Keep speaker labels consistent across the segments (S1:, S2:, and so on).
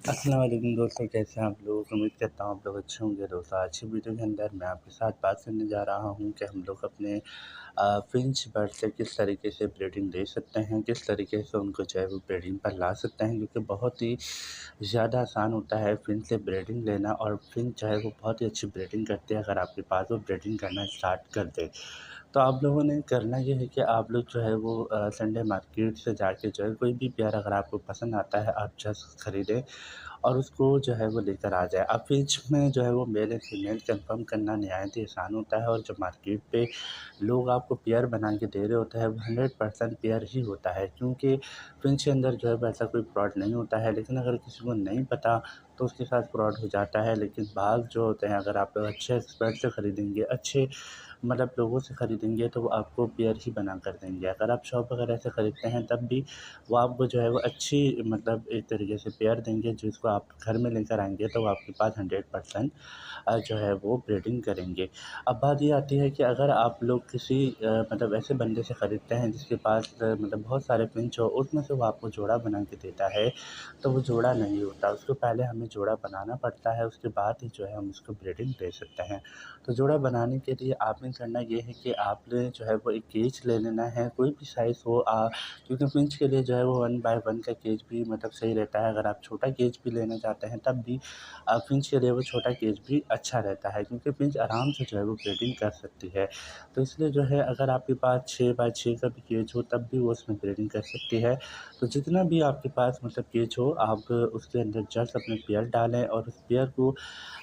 S1: अस्सलाम वालेकुम दोस्तों, कैसे हैं आप लोग? उम्मीद करता हूँ आप लोग अच्छे होंगे। दोस्तों, आज की वीडियो के अंदर मैं आपके साथ बात करने जा रहा हूँ कि हम लोग अपने फिंच बर्ड से किस तरीके से ब्रीडिंग ले सकते हैं, किस तरीके से उनको जो है वो ब्रीडिंग पर ला सकते हैं, क्योंकि बहुत ही ज़्यादा आसान होता है फिंच से ब्रीडिंग लेना। और फिंच जो है वो बहुत ही अच्छी ब्रीडिंग करती है अगर आपके पास वो ब्रीडिंग करना स्टार्ट कर दे। तो आप लोगों ने करना ये है कि आप लोग जो है वो संडे मार्केट से जाके जो है कोई भी पेयर अगर आपको पसंद आता है, आप जस्ट खरीदें और उसको जो है वो लेकर आ जाए। अब फ्रिज में जो है वो मेल एंड फीमेल कन्फर्म करना निहायत ही आसान होता है, और जब मार्केट पे लोग आपको पेयर बना के दे रहे होते हैं, वो 100% पेयर ही होता है, क्योंकि फ्रिज के अंदर जो है वैसा कोई फ्रॉड नहीं होता है। लेकिन अगर किसी को नहीं पता तो उसके साथ फ्रॉड हो जाता है। लेकिन बाज़ जो होते हैं, अगर आप लोग अच्छे एक्सपर्ट से खरीदेंगे, अच्छे मतलब लोगों से खरीदेंगे, तो वो आपको पेयर ही बना कर देंगे। अगर आप शॉप वगैरह से खरीदते हैं तब भी वो आपको जो है वो अच्छी मतलब एक तरीके से पेयर देंगे, जिसको आप घर में लेकर आएँगे तो वो आपके पास 100% जो है वो ब्रीडिंग करेंगे। अब बात ये आती है कि अगर आप लोग किसी मतलब ऐसे बंदे से खरीदते हैं जिसके पास मतलब बहुत सारे फिंच हो, उसमें से वो आपको जोड़ा बना के देता है, तो वो जोड़ा नहीं होता। उसको पहले हमें जोड़ा बनाना पड़ता है, उसके बाद ही जो है हम उसको ब्रीडिंग दे सकते हैं। तो जोड़ा बनाने के लिए आपने करना ये है कि आपने जो है वो एक केज ले लेना है, कोई भी साइज़ हो, क्योंकि फिंच के लिए जो है वो 1 बाय 1 का केज भी मतलब सही रहता है। अगर आप छोटा केज भी लेना चाहते हैं तब भी फिंच के लिए वो छोटा केज भी अच्छा रहता है, क्योंकि फिंच आराम से जो है वो ब्रीडिंग कर सकती है। तो इसलिए जो है अगर आपके पास 6 बाय 6 का भी केज हो तब भी वो उसमें ब्रीडिंग कर सकती है। तो जितना भी आपके पास मतलब केज हो, आप उसके अंदर जस्ट अपने पेयर डालें और उस पेयर को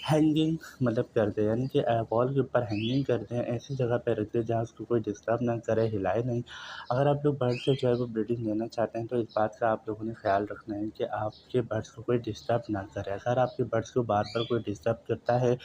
S1: हैंगिंग मतलब कर दें, यानी कि वॉल के ऊपर हैंगिंग कर दें, ऐसी जगह पे रख दें जहाँ उसको कोई डिस्टर्ब ना करे, हिलाए नहीं। अगर आप लोग बर्ड से जो है वो ब्रीडिंग लेना चाहते हैं तो इस बात का आप लोगों ने ख़्याल रखना है कि आपके बर्ड्स को कोई डिस्टर्ब ना करे। अगर आपके बर्ड्स को बार-बार कोई डिस्टर्ब करता है,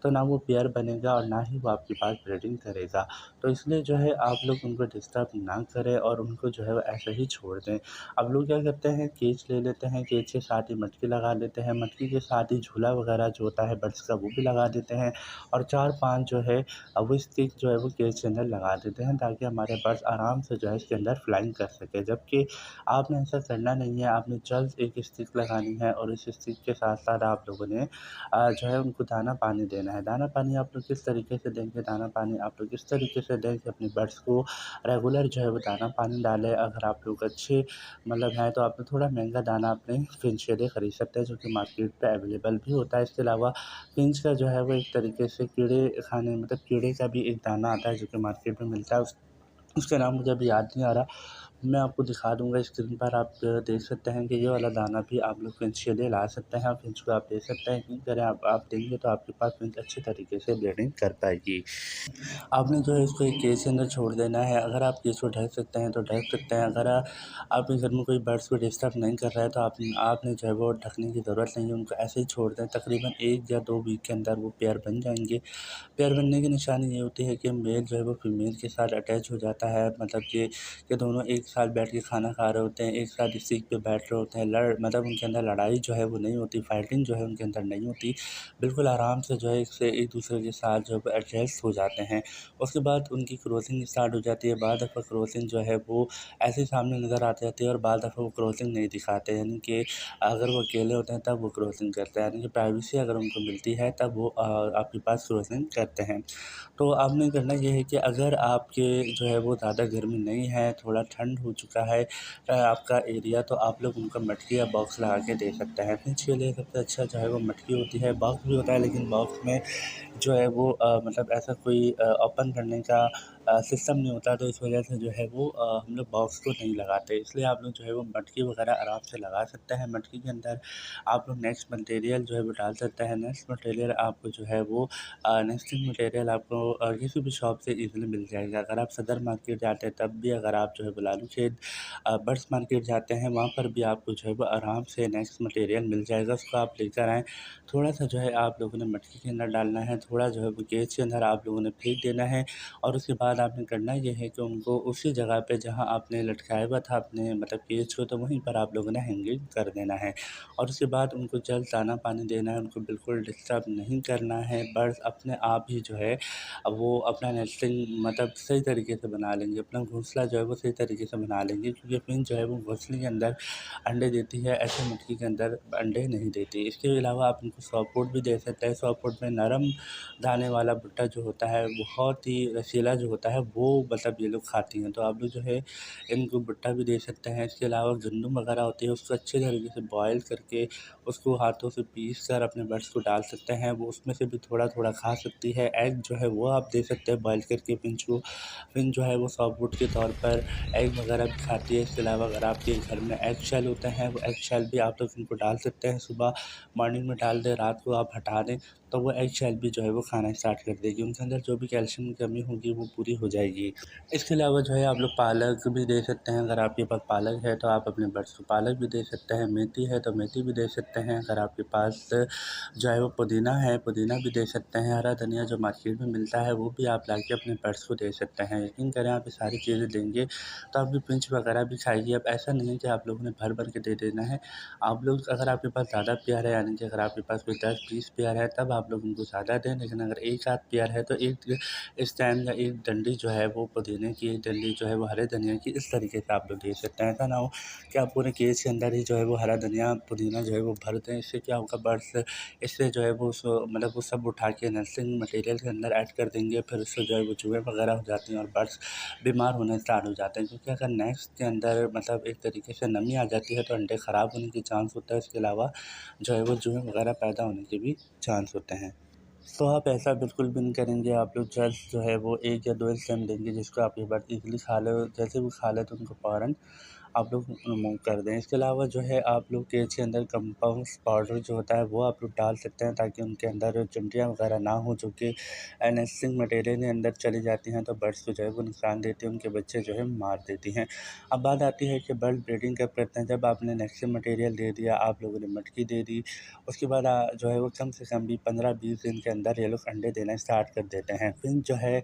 S1: तो ना वो पेयर बनेगा और ना ही वो आपके पास ब्रीडिंग करेगा। तो इसलिए जो है आप लोग उनको डिस्टर्ब ना करें और उनको जो है वो ऐसे ही छोड़ दें। अब लोग क्या करते हैं, केज ले लेते हैं, केज के साथ ही मटकी लगा लेते हैं, मटकी के साथ ही झूला वगैरह जो होता है बर्ड्स का वो भी लगा देते हैं, और 4-5 जो है वो स्टिक जो है वो केज के अंदर लगा देते हैं, ताकि हमारे बर्ड्स आराम से जो है इसके अंदर फ्लाइंग कर सकें। जबकि आपने ऐसा करना नहीं है, आपने जस्ट एक स्टिक लगानी है और इस स्टिक के साथ-साथ आप लोगों ने जो है उनको दाना पानी देना है। दाना पानी आप लोग किस तरीके से देंगे, दाना पानी आप लोग इस तरीके से दें कि अपने बर्ड्स को रेगुलर जो है वो दाना पानी डालें। अगर आप लोग अच्छे मतलब हैं तो आप थोड़ा महँगा दाना अपने फिंच के लिए खरीद सकते हैं, जो कि मार्केट पे अवेलेबल भी होता है। इसके अलावा फिंच का जो है वो एक तरीके से कीड़े खाने मतलब कीड़े का भी एक दाना आता है, जो कि मार्केट में मिलता है। उसका नाम मुझे अभी याद नहीं आ रहा। मैं आपको दिखा दूँगा स्क्रीन पर, आप देख सकते हैं कि ये वाला दाना भी आप लोग फिंच के लिए ला सकते हैं, और फिंच को आप दे सकते हैं। क्यों करें, आप देंगे तो आपके पास फिंच अच्छे तरीके से ब्रीडिंग कर पाएगी। आपने जो है इसको एक केज के अंदर छोड़ देना है। अगर आप केज को ढक सकते हैं तो ढक सकते हैं। अगर आपके घर में कोई बर्ड्स को डिस्टर्ब नहीं कर रहा है तो आपने जो है वो ढकने की ज़रूरत नहीं है, उनको ऐसे ही छोड़ दें। तकरीबन 1 या 2 वीक के अंदर वो पेयर बन जाएँगे। पेयर बनने की निशानी ये होती है कि मेल जो है वो फीमेल के साथ अटैच हो जाता है, मतलब कि दोनों एक साथ बैठ के खाना खा रहे होते हैं, एक साथ इसी पे बैठ रहे होते हैं, मतलब उनके अंदर लड़ाई जो है वो नहीं होती, फाइटिंग जो है उनके अंदर नहीं होती। बिल्कुल आराम से जो है एक दूसरे के साथ जो है एडजस्ट हो जाते हैं। उसके बाद उनकी क्रॉसिंग स्टार्ट हो जाती है। बाद दफ़ा क्रॉसिंग जो है वो ऐसे ही सामने नज़र आ जाती है, और बाद दफ़ा वो क्रॉसिंग नहीं दिखाते, यानी कि अगर वो अकेले होते हैं तब वो क्रॉसिंग करते हैं, यानी कि प्राइवेसी अगर उनको मिलती है तब वो आपके पास क्रॉसिंग करते हैं। तो आपने करना ये है कि अगर आपके जो है वो ज़्यादा गर्मी नहीं है, थोड़ा ठंड हो चुका है आपका एरिया, तो आप लोग उनको मटकी या बॉक्स लगा के दे सकते हैं। फिंच के लिए सबसे अच्छा जो है वो मटकी होती है, बॉक्स भी होता है, लेकिन बॉक्स में जो है वो मतलब ऐसा कोई ओपन करने का सिस्टम नहीं होता, तो इस वजह से जो है वो हम लोग बॉक्स को नहीं लगाते। इसलिए आप लोग जो है वो मटकी वगैरह आराम से लगा सकते हैं। मटकी के अंदर आप लोग नेक्स्ट मटेरियल जो है वो डाल सकते हैं। नेक्स्ट मटेरियल आपको जो है वो नेस्टिंग मटेरियल आपको किसी भी शॉप से ईज़िली मिल जाएगा। अगर आप सदर मार्केट जाते हैं तब भी, अगर आप जो है बुलालू खेत बर्ड्स मार्केट जाते हैं वहाँ पर भी आपको जो है वो आराम से नेक्स्ट मटेरियल मिल जाएगा, उसको आप लेकर आएँ। थोड़ा-सा जो है आप लोगों ने मटकी के अंदर डालना है, थोड़ा जो है वो केज के अंदर आप लोगों ने फेंक देना है, और उसके बाद बाद आपने करना ये है कि उनको उसी जगह पे जहाँ आपने लटकाया हुआ था अपने मतलब केज को, तो वहीं पर आप लोगों ने हैंगिंग कर देना है। और उसके बाद उनको जल्द दाना-पानी देना है, उनको बिल्कुल डिस्टर्ब नहीं करना है। बर्ड्स अपने आप ही जो है वो अपना नेस्टिंग मतलब सही तरीके से बना लेंगे, अपना घोंसला जो है वो सही तरीके से बना लेंगे, क्योंकि फिंच जो है वो घोंसले के अंदर अंडे देती है, ऐसे मटकी के अंदर अंडे नहीं देती। इसके अलावा आप उनको सॉफ्टवुड भी दे सकते हैं। सॉफ्टवुड में नरम दाने वाला भुट्टा जो होता है, बहुत ही रसीला जो होता है, वो मतलब ये लोग खाती हैं। तो आप लोग जो है इनको भुट्टा भी दे सकते हैं। इसके अलावा गंदम वगैरह होती है, उसको अच्छे तरीके से बॉयल करके उसको हाथों से पीस कर अपने बर्ड्स को डाल सकते हैं। वो उसमें से भी थोड़ा-थोड़ा खा सकती है। एग जो है वो आप दे सकते हैं बॉयल करके फिंच को। फिंच जो है वो सॉफ्टवुड के तौर पर एग वगैरह भी खाती है। इसके अलावा अगर आपके घर में एग शेल होते हैं, वो एग शेल भी आप लोग इनको डाल सकते हैं। सुबह मॉर्निंग में डाल दें, रात को आप हटा दें, तो वो एग शेल भी जो है वो खाना स्टार्ट कर देगी। उनके अंदर जो भी कैल्शियम की कमी होगी वो पूरी हो जाएगी। इसके अलावा जो है आप लोग पालक भी दे सकते हैं। अगर आपके पास पालक है तो आप अपने बर्ड्स को पालक भी दे सकते हैं। मेथी है तो मेथी भी दे सकते हैं। अगर आपके पास जो है वो पुदीना है, पुदीना भी दे सकते हैं। हरा धनिया जो मार्केट में मिलता है वो भी आप लाके अपने पेट्स को दे सकते हैं। यकीन करें आप ये सारी चीज़ें देंगे तो आपकी फिंच वगैरह भी खाएगी। अब ऐसा नहीं है कि आप लोगों ने भर-भर के दे देना है। आप लोग अगर आपके पास ज़्यादा पेयर है, यानी कि अगर आपके पास कोई 10-20 पेयर है, तब आप लोग उनको ज़्यादा दें। लेकिन अगर 1 आध पेयर है तो एक स्टेम या एक डंडी जो है वो पुदीने की, एक डंडी जो है वो हरे धनिया की, इस तरीके से आप लोग दे सकते हैं। ऐसा ना हो कि आप पूरे केज के अंदर ही जो है वो हरा धनिया, पुदीना जो है वो भर दें। इससे क्या होगा, बर्ड्स इससे जो है वो मतलब वो सब उठा के नर्सिंग मटेरियल के अंदर ऐड कर देंगे। फिर उससे जो है वो चूहे वगैरह हो जाती हैं और बर्ड्स बीमार होने स्टार्ट हो जाते हैं। क्योंकि अगर नेस्ट के अंदर मतलब एक तरीके से नमी आ जाती है तो अंडे ख़राब होने के चांस होता है। इसके अलावा जो है वो चूहे वगैरह पैदा होने के भी चांस होते हैं। तो आप ऐसा बिल्कुल भी नहीं करेंगे। आप लोग जस्ट जो है वो 1 या 2 स्टेम देंगे, जिसको आपके बर्ड ईज़िली खा ले। जैसे वो खा लें तो उनको फ़ौरन आप लोग रिमूव कर दें। इसके अलावा जो है आप लोग केज के अंदर कंपाउंड्स पाउडर जो होता है वो आप लोग डाल सकते हैं, ताकि उनके अंदर चिंटियाँ वगैरह ना हो, जो कि नेस्टिंग मटेरियल के अंदर चली जाती हैं तो बर्ड्स को जो है वो नुकसान देती हैं, उनके बच्चे जो है मार देती हैं। अब बात आती है कि बर्ड ब्रीडिंग कब करते हैं। जब आपने नेस्टिंग मटेरियल दे दिया, आप लोगों ने मटकी दे दी, उसके बाद जो है वो कम से कम भी 15-20 दिन के अंदर ये लोग अंडे देना स्टार्ट कर देते हैं। फिर जो है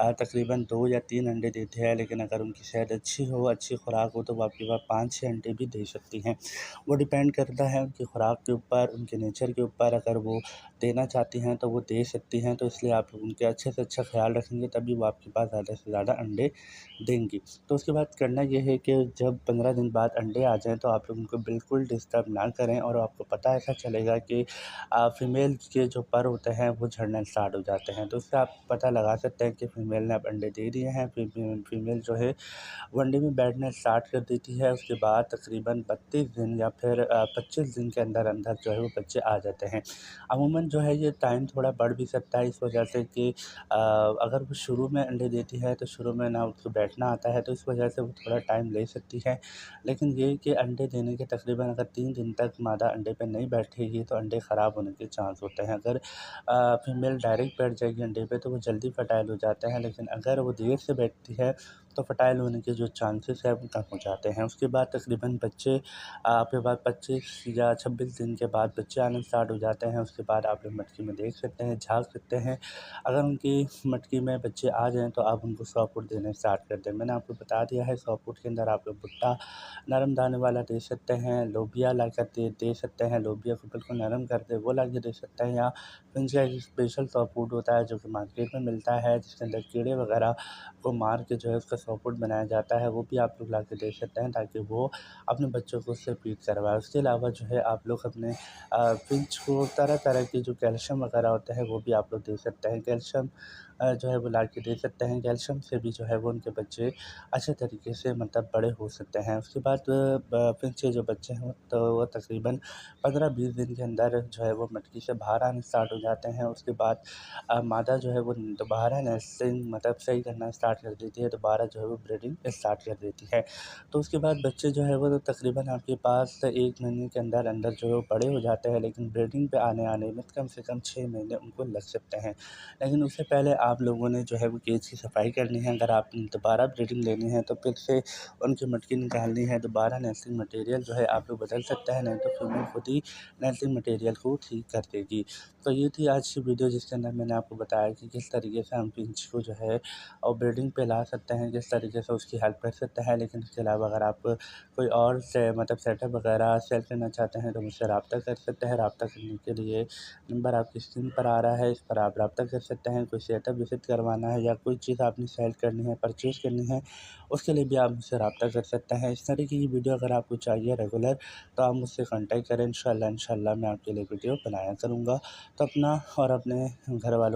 S1: तकरीबन 2 या 3 अंडे देते हैं, लेकिन अगर उनकी सेहत अच्छी हो, अच्छी खुराक हो, तो वो आपके पास 5-6 अंडे भी दे सकती हैं। वो डिपेंड करता है उनकी खुराक के ऊपर, उनके नेचर के ऊपर। अगर वो देना चाहती हैं तो वो दे सकती हैं, तो इसलिए आप लोग उनके अच्छे से अच्छा ख़्याल रखेंगे, तभी वो आपके पास ज़्यादा से ज़्यादा अंडे देंगी। तो उसके बाद करना ये है कि जब 15 दिन बाद अंडे आ जाएँ तो आप लोग उनको बिल्कुल डिस्टर्ब ना करें, और आपको पता ऐसा चलेगा कि फीमेल के जो पर होते हैं वो झड़ना स्टार्ट हो जाते हैं। तो उससे आप पता लगा सकते हैं कि फीमेल ने अब अंडे दे दिए हैं। फीमेल जो है वनडे में बैठना स्टार्ट कर देती है। उसके बाद तकरीबन 32 दिन या फिर 25 दिन के अंदर-अंदर जो है वो बच्चे आ जाते हैं। अमूमन जो है ये टाइम थोड़ा बढ़ भी सकता है, इस वजह से कि अगर वो शुरू में अंडे देती है तो शुरू में ना उसको बैठना आता है, तो इस वजह से वो थोड़ा टाइम ले सकती है। लेकिन ये कि अंडे देने के तकरीबन अगर 3 दिन तक मादा अंडे पे नहीं बैठेगी तो अंडे ख़राब होने के चांस होते हैं। अगर फीमेल डायरेक्ट बैठ जाएगी अंडे पे तो वो जल्दी फर्टाइल हो जाते हैं, लेकिन अगर वो देर से बैठती है तो फर्टाइल होने के जो चांसेस है वो कम हो जाते हैं। उसके बाद तकरीबन बच्चे आपके पास 25 या 26 दिन के बाद बच्चे आने स्टार्ट हो जाते हैं। उसके बाद आप लोग मटकी में देख सकते हैं, झाँक सकते हैं। अगर उनकी मटकी में बच्चे आ जाएँ तो आप उनको सॉफ्टवुड देना स्टार्ट कर दें। मैंने आपको बता दिया है, सॉफ्टवुड के अंदर आप लोग भुट्टा नरम दाने वाला दे सकते हैं, लोबिया लाकर दे दे सकते हैं, लोबिया को बिल्कुल नरम कर दें वो लाके दे सकते हैं, या फिर एक स्पेशल सॉफ्टवुड होता है जो कि मार्केट में मिलता है, जिसके अंदर कीड़े वगैरह को मार के जो है उसका सॉफ्टवुड बनाया जाता है, वो भी आप लोग लाके दे सकते हैं, ताकि वो अपने बच्चों को उससे फीड करवाएँ। उसके अलावा जो है आप लोग अपने फिंच को तरह-तरह के जो कैल्शियम वगैरह होते हैं वो भी आप लोग दे सकते हैं। कैल्शियम जो है वो लाके दे सकते हैं। कैल्शियम से भी जो है वो उनके बच्चे अच्छे तरीके से मतलब बड़े हो सकते हैं। उसके बाद फिंच के जो बच्चे हैं तो वो तकरीबन 15-20 दिन के अंदर जो है वो मटकी से बाहर आने स्टार्ट हो जाते हैं। उसके बाद मादा जो है वो दोबारा नेस्टिंग मतलब सही करना स्टार्ट कर देती है, दोबारा जो है वो ब्रीडिंग स्टार्ट कर देती है। तो उसके बाद बच्चे जो है वो तो तकरीबन आपके पास 1 महीने के अंदर-अंदर जो है वो बड़े हो जाते हैं, लेकिन ब्रीडिंग पे आने में कम से कम 6 महीने उनको लग सकते हैं। लेकिन उससे पहले आप लोगों ने जो है वो केज की सफाई करनी है। अगर आपने दोबारा ब्रीडिंग लेनी है तो फिर से उनकी मटकी निकालनी है, दोबारा नेस्टिंग मटेरियल जो है आप लोग बदल सकते हैं, नहीं तो फीमेल खुद ही नेस्टिंग मटेरियल को ठीक कर देगी। तो ये थी आज की वीडियो, जिसके अंदर मैंने आपको बताया कि किस तरीके से हम फिंच को जो है और ब्रीडिंग पे ला सकते हैं, किस तरीके से उसकी हेल्प कर सकते हैं। लेकिन इसके अलावा अगर आप कोई और से मतलब सेटअप वगैरह सेल करना चाहते हैं तो मुझसे रब्ता कर सकते हैं। रब्ता करने के लिए नंबर आपकी स्क्रीन पर आ रहा है, इस पर आप रब्ता कर सकते हैं। कोई सेटअप विज़िट करवाना है या कोई चीज़ आपने सेल करनी है, परचेज़ करनी है, उसके लिए भी आप मुझसे रब्ता कर सकते हैं। इस तरीके की वीडियो अगर आपको चाहिए रेगुलर, तो आप मुझसे कॉन्टैक्ट करें। इंशाल्लाह मैं आपके लिए वीडियो बनाया करूँगा। तो अपना और अपने घर वालों